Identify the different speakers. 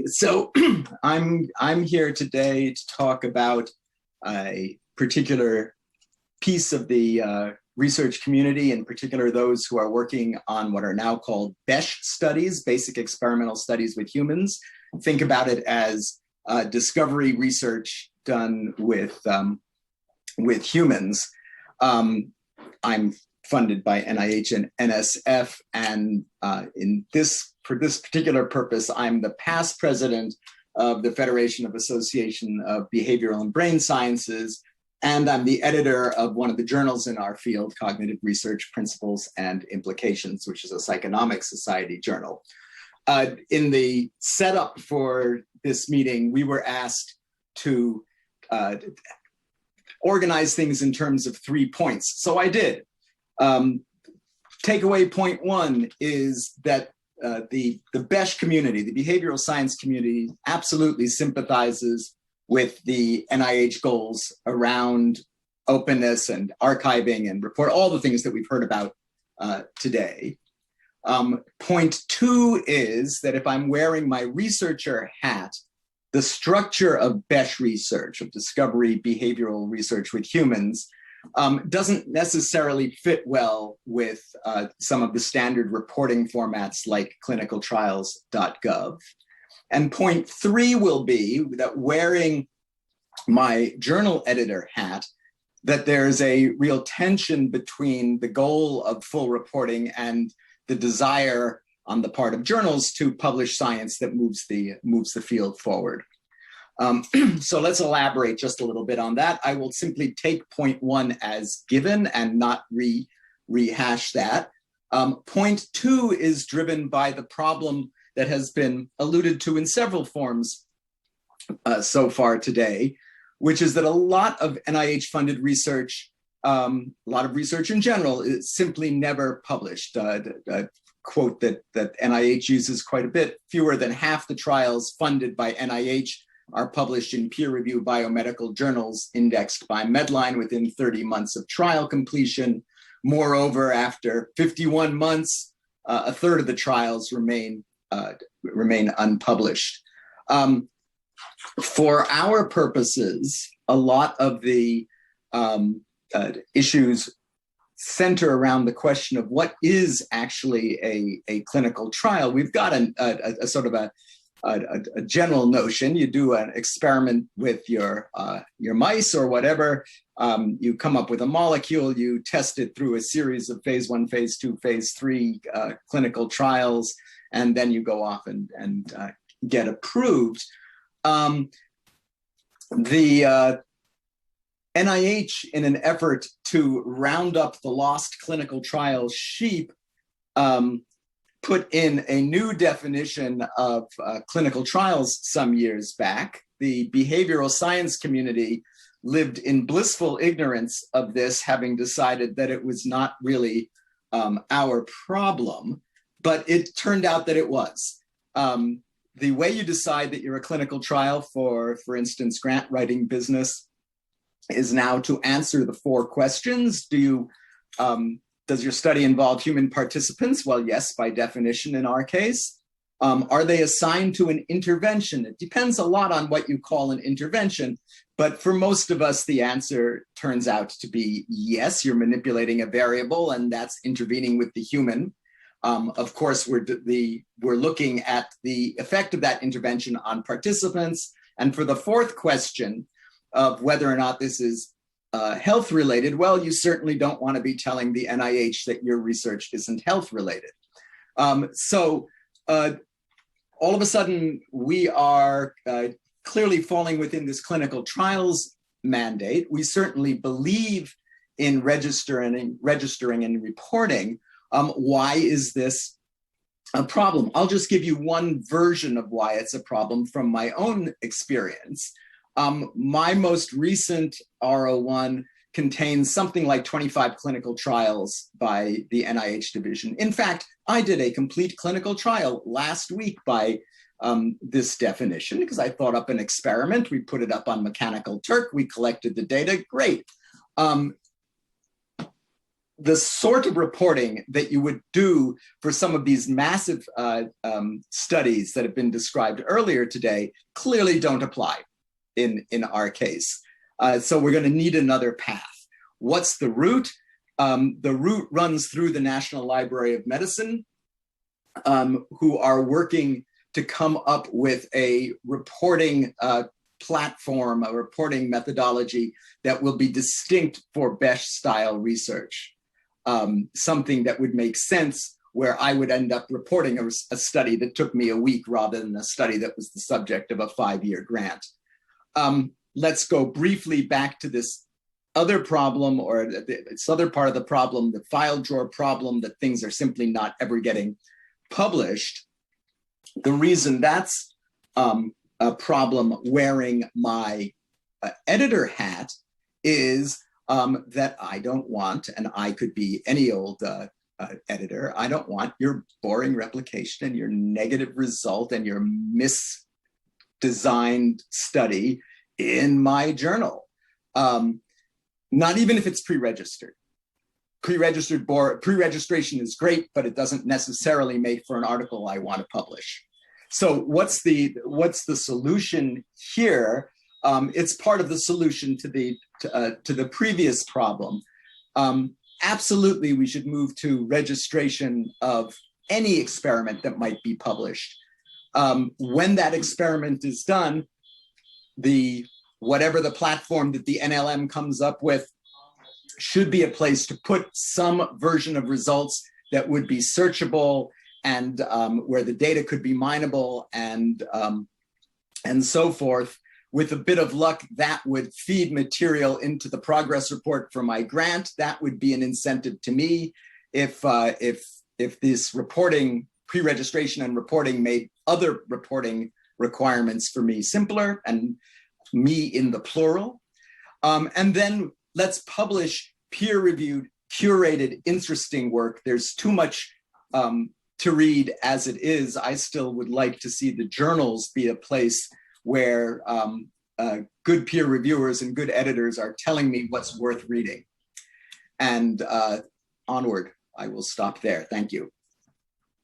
Speaker 1: So I'm here today to talk about a particular piece of the research community, in particular those who are working on what are now called BESH studies, basic experimental studies with humans. Think about it as discovery research done with humans. I'm funded by NIH and NSF, and for this particular purpose, I'm the past president of the Federation of Association of Behavioral and Brain Sciences, and I'm the editor of one of the journals in our field, Cognitive Research Principles and Implications, which is a Psychonomic Society journal. In the setup for this meeting, we were asked to organize things in terms of 3 points, so I did. Takeaway point one is that the BESH community, the behavioral science community, absolutely sympathizes with the NIH goals around openness and archiving and report, all the things that we've heard about today. Point two is that if I'm wearing my researcher hat, the structure of BESH research, of discovery behavioral research with humans, doesn't necessarily fit well with some of the standard reporting formats like clinicaltrials.gov. And point three will be that wearing my journal editor hat, that there's a real tension between the goal of full reporting and the desire on the part of journals to publish science that moves the field forward. So let's elaborate just a little bit on that. I will simply take point one as given and not rehash that. Point two is driven by the problem that has been alluded to in several forms so far today, which is that a lot of NIH-funded research, a lot of research in general, is simply never published. A quote that NIH uses quite a bit: fewer than half the trials funded by NIH are published in peer-reviewed biomedical journals indexed by Medline within 30 months of trial completion. Moreover, after 51 months, a third of the trials remain unpublished. For our purposes, a lot of the issues center around the question of what is actually a clinical trial. We've got a sort of a general notion. You do an experiment with your mice or whatever. You come up with a molecule. You test it through a series of phase 1, phase 2, phase 3 clinical trials, and then you go off and get approved. The NIH, in an effort to round up the lost clinical trial sheep, put in a new definition of clinical trials some years back. The behavioral science community lived in blissful ignorance of this, having decided that it was not really our problem, but it turned out that it was. The way you decide that you're a clinical trial for instance, grant writing business, is now to answer the 4 questions. Does your study involve human participants? Well, yes, by definition in our case. Are they assigned to an intervention? It depends a lot on what you call an intervention, but for most of us, the answer turns out to be yes, you're manipulating a variable, and that's intervening with the human. Of course, we're looking at the effect of that intervention on participants. And for the 4th question of whether or not this is health related, well, you certainly don't want to be telling the NIH that your research isn't health related. So all of a sudden, we are clearly falling within this clinical trials mandate. We certainly believe in registering and reporting. Why is this a problem? I'll just give you one version of why it's a problem from my own experience. My most recent R01 contains something like 25 clinical trials by the NIH division. In fact, I did a complete clinical trial last week by this definition because I thought up an experiment. We put it up on Mechanical Turk. We collected the data. Great. the sort of reporting that you would do for some of these massive studies that have been described earlier today clearly don't apply in our case. So we're going to need another path. What's the route? The route runs through the National Library of Medicine, who are working to come up with a reporting platform, a reporting methodology that will be distinct for BESH style research. Something that would make sense where I would end up reporting a study that took me a week rather than a study that was the subject of a 5-year grant. Let's go briefly back to this other problem, or this other part of the problem, the file drawer problem, that things are simply not ever getting published. The reason that's a problem wearing my editor hat is that I don't want, and I could be any old editor, I don't want your boring replication and your negative result and your misdesigned study in my journal. Not even if it's pre-registered. Pre-registration is great, but it doesn't necessarily make for an article I want to publish. So what's the solution here? It's part of the solution to the previous problem. Absolutely, we should move to registration of any experiment that might be published. When that experiment is done, whatever the platform that the NLM comes up with should be a place to put some version of results that would be searchable and where the data could be mineable and so forth. With a bit of luck, that would feed material into the progress report for my grant. That would be an incentive to me if this reporting, pre-registration and reporting made other reporting requirements for me simpler, and me in the plural. And then let's publish peer-reviewed, curated, interesting work. There's too much to read as it is. I still would like to see the journals be a place where good peer reviewers and good editors are telling me what's worth reading. And onward, I will stop there. Thank you.